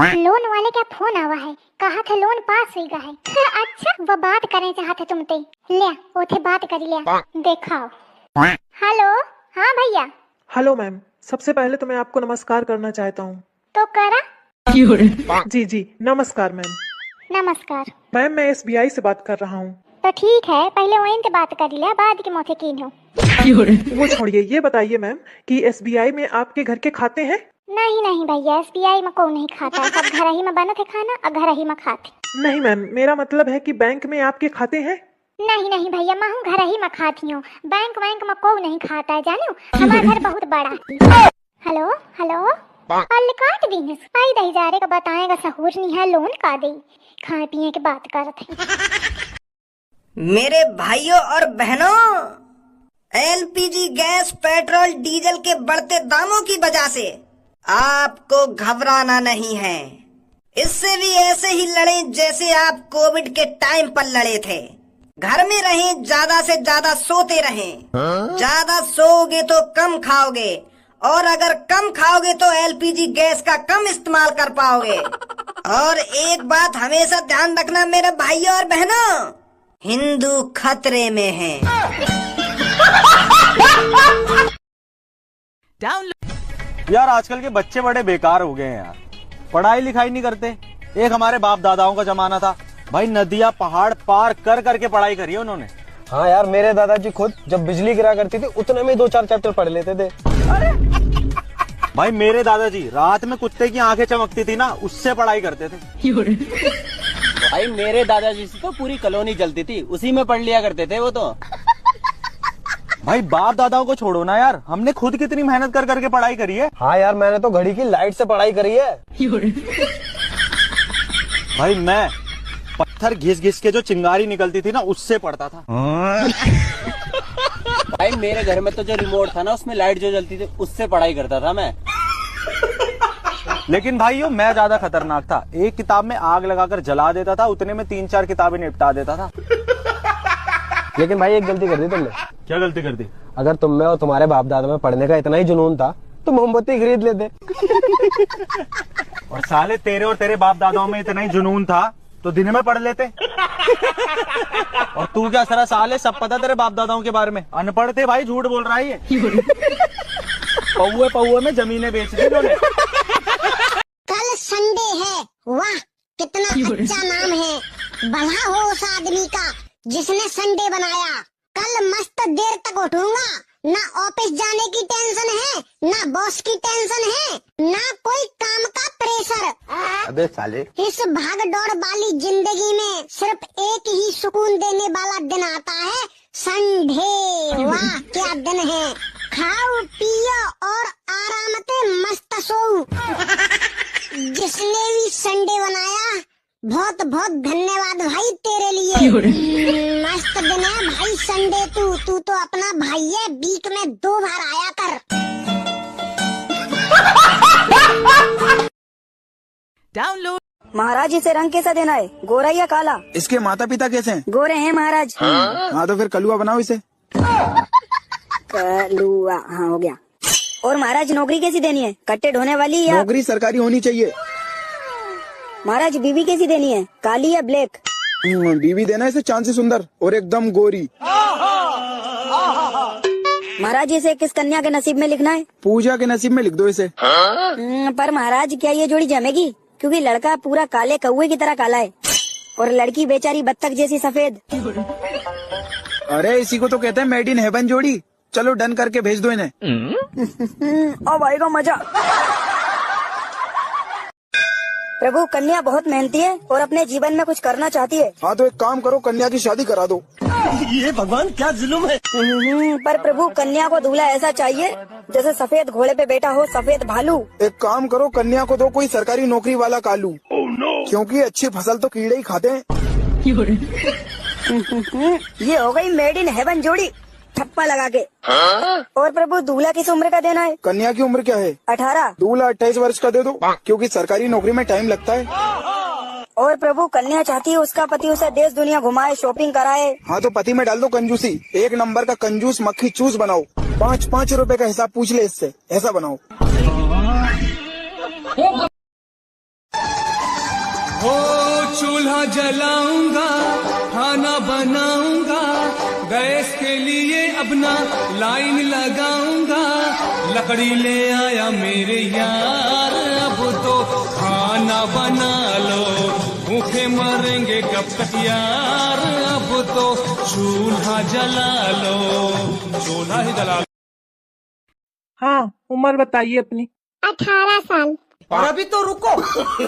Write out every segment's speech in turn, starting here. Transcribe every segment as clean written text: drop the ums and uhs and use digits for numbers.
Loan वाले का phone आवा है, कहा था लोन पास हो गया है। अच्छा वो बात करें चाहते तुमते, ले ओथे बात कर लिया देखाओ। हेलो, हाँ भैया। हेलो मैम, सबसे पहले तो मैं आपको नमस्कार करना चाहता हूँ। तो करा। जी जी नमस्कार मैम। नमस्कार मैम मैं SBI से बात कर रहा हूँ। तो ठीक है, पहले वहीं से बात कर लिया, बाद के मोथे कीन हो। वो छोड़िए, ये बताइए मैम कि SBI में आपके घर के खाते हैं? नहीं नहीं भैया, SBI में कोई नहीं खाता, सब घर ही में बना थे खाना और घर ही में खाते। नहीं मैम, मेरा मतलब है कि बैंक में आपके खाते हैं? नहीं नहीं भैया, मैं हूँ घर ही में खाती हूँ, बैंक में कोई नहीं खाता है, जानो हमारा घर बहुत बड़ा। हेलो हेलो, कल काट दी पाई दही जा रे का बताएगा सहूर नहीं है, लोन का दे खाए पिए की बात करते। मेरे भाइयों और बहनों, LPG गैस, पेट्रोल, डीजल के बढ़ते दामों की वजह से आपको घबराना नहीं है। इससे भी ऐसे ही लड़ें जैसे आप कोविड के टाइम पर लड़े थे। घर में रहें, ज्यादा से ज्यादा सोते रहें। ज्यादा सोओगे तो कम खाओगे, और अगर कम खाओगे तो LPG गैस का कम इस्तेमाल कर पाओगे। और एक बात हमेशा ध्यान रखना मेरे भाइयों और बहनों, हिंदू खतरे में है। यार आजकल के बच्चे बड़े बेकार हो गए हैं यार, पढ़ाई लिखाई नहीं करते। एक हमारे बाप दादाओं का जमाना था भाई, नदियां पहाड़ पार कर करके पढ़ाई करी है उन्होंने। हाँ यार, मेरे दादाजी खुद जब बिजली गिरा करती थी उतने में 2-4 चैप्टर पढ़ लेते थे। भाई मेरे दादाजी रात में कुत्ते की आंखें चमकती थी ना, उससे पढ़ाई करते थे। भाई मेरे दादाजी से तो पूरी कॉलोनी जलती थी, उसी में पढ़ लिया करते थे वो तो। भाई बाप दादाओं को छोड़ो ना यार, हमने खुद कितनी मेहनत कर करके पढ़ाई करी है। हाँ यार, मैंने तो घड़ी की लाइट से पढ़ाई करी है। भाई मैं पत्थर घिस घिस के जो चिंगारी निकलती थी ना, उससे पढ़ता था। भाई मेरे घर में तो जो रिमोट था ना, उसमें लाइट जो जलती थी, उससे पढ़ाई करता था मैं। लेकिन भाई मैं ज्यादा खतरनाक था, एक किताब में आग लगाकर जला देता था, उतने में 3-4 किताबें निपटा देता था। लेकिन भाई एक गलती कर दी तुमने। क्या गलती कर दी? अगर तुम में और तुम्हारे बाप दादा में पढ़ने का इतना ही जुनून था तो मोमबत्ती खरीद लेते। और साले तेरे और तेरे बाप दादाओं में इतना ही जुनून था तो दिन में पढ़ लेते। और तू क्या सारा साले, सब पता तेरे बाप दादाओं के बारे में। अनपढ़ थे भाई, झूठ बोल रहा है ये। पौए पौए में जमीनें बेच दी इन्होंने। कल संडे है, वाह कितना अच्छा नाम है। भला हो उस आदमी का जिसने संडे बनाया। कल मस्त देर तक उठूंगा, ना ऑफिस जाने की टेंशन है, ना बॉस की टेंशन है, ना कोई काम का प्रेशर। अबे साले, इस भाग दौड़ वाली जिंदगी में सिर्फ एक ही सुकून देने वाला दिन आता है, संडे। वाह क्या दिन है, खाओ पियो और आराम से मस्त सो। जिसने भी संडे बनाया बहुत बहुत धन्यवाद भाई तेरे लिए। मस्त दिन है भाई संडे। तू तो अपना भाई है, वीक में 2 बार आया कर। महाराज इसे रंग कैसा देना है, गोरा या काला? इसके माता पिता कैसे हैं? गोरे हैं महाराज। हाँ तो फिर कलुआ बनाओ इसे। कलुआ, हाँ हो गया। और महाराज नौकरी कैसी देनी है, कट्टे ढोने वाली या? नौकरी सरकारी होनी चाहिए। महाराज बीवी कैसी देनी है, काली या ब्लैक? बीवी देना इसे चांद से सुंदर और एकदम गोरी। महाराज इसे किस कन्या के नसीब में लिखना है? पूजा के नसीब में लिख दो इसे। पर महाराज क्या ये जोड़ी जमेगी, क्योंकि लड़का पूरा काले कौवे की तरह काला है और लड़की बेचारी बत्तख जैसी सफेद। अरे इसी को तो कहते हैं मेड इन हेवन जोड़ी। चलो डन करके भेज दो इन्हें। अब आएगा मजा। प्रभु कन्या बहुत मेहनती है और अपने जीवन में कुछ करना चाहती है। हाँ तो एक काम करो, कन्या की शादी करा दो। ये भगवान क्या जुल्म है। पर प्रभु कन्या को दूल्हा ऐसा चाहिए जैसे सफेद घोड़े पे बैठा हो सफेद भालू। एक काम करो, कन्या को दो कोई सरकारी नौकरी वाला कालू। क्योंकि अच्छी फसल तो कीड़े ही खाते हैं। ये हो गई मेड इन हेवन जोड़ी, ठप्पा लगा के। और प्रभु दूल्हा किस उम्र का देना है? कन्या की उम्र क्या है? 18। दूल्हा 28 वर्ष का दे दो, क्योंकि सरकारी नौकरी में टाइम लगता है। और प्रभु कन्या चाहती है उसका पति उसे देश दुनिया घुमाए, शॉपिंग कराए। हाँ तो पति में डाल दो कंजूसी। 1 नंबर का कंजूस मक्खी चूस बनाओ। 5-5 रुपए का हिसाब पूछ ले इससे, ऐसा बनाओ। ओ चूल्हा जलाऊंगा, खाना बनाऊंगा, गैस के लिए अपना लाइन लगाऊंगा, लकड़ी ले आया मेरे यार, अब तो खाना बना लो, भूखे मरेंगे कब तक यार, अब तो चूल्हा जला लो, चूल्हा ही जला लो। हाँ, उम्र बताइए अपनी। 18 साल। और अभी तो रुको,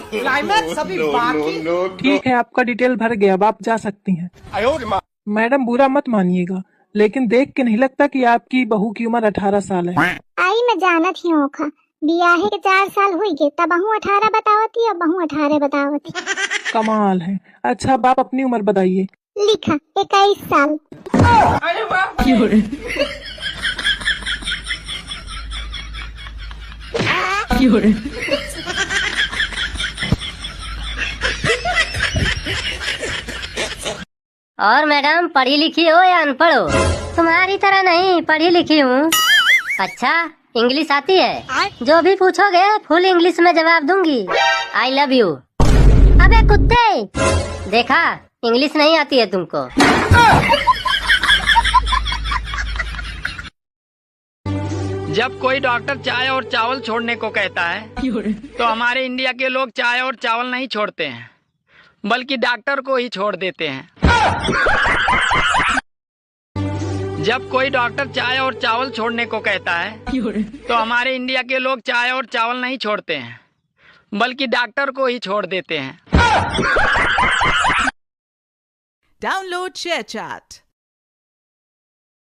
क्लाइमैक्स अभी बाकी। ठीक है, आपका डिटेल भर गया, अब आप जा सकती हैं। मैडम बुरा मत मानिएगा, लेकिन देख के नहीं लगता कि आपकी बहू की उम्र 18 साल है। आई मैं जानत ही होखा, बियाहे के 4 साल हुई गे तब बहू 18 बतावती और बहू 18 बतावती। कमाल है। अच्छा, अब आप अपनी उम्र बताइए। लिखा 21 साल। और मैडम पढ़ी लिखी हो या अनपढ़ हो? तुम्हारी तरह नहीं, पढ़ी लिखी हूँ। अच्छा, इंग्लिश आती है? जो भी पूछोगे फुल इंग्लिश में जवाब दूंगी। I love you. अबे कुत्ते, देखा इंग्लिश नहीं आती है तुमको। जब कोई डॉक्टर चाय और चावल छोड़ने को कहता है तो हमारे इंडिया के लोग चाय और चावल नहीं छोड़ते हैं, बल्कि डॉक्टर को ही छोड़ देते हैं। जब कोई डॉक्टर चाय और चावल छोड़ने को कहता है तो हमारे इंडिया के लोग चाय और चावल नहीं छोड़ते हैं, बल्कि डॉक्टर को ही छोड़ देते हैं। Download share chat.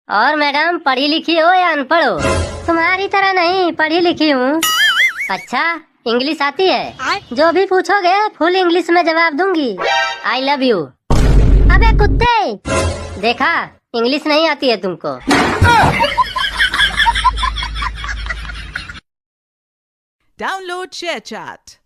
और मैडम पढ़ी लिखी हो या अनपढ़ हो? तुम्हारी तरह नहीं, पढ़ी लिखी हूँ। अच्छा, इंग्लिश आती है? जो भी पूछोगे फुल इंग्लिश में जवाब दूंगी। I love you. अबे कुत्ते, देखा इंग्लिश नहीं आती है तुमको। Download share chat.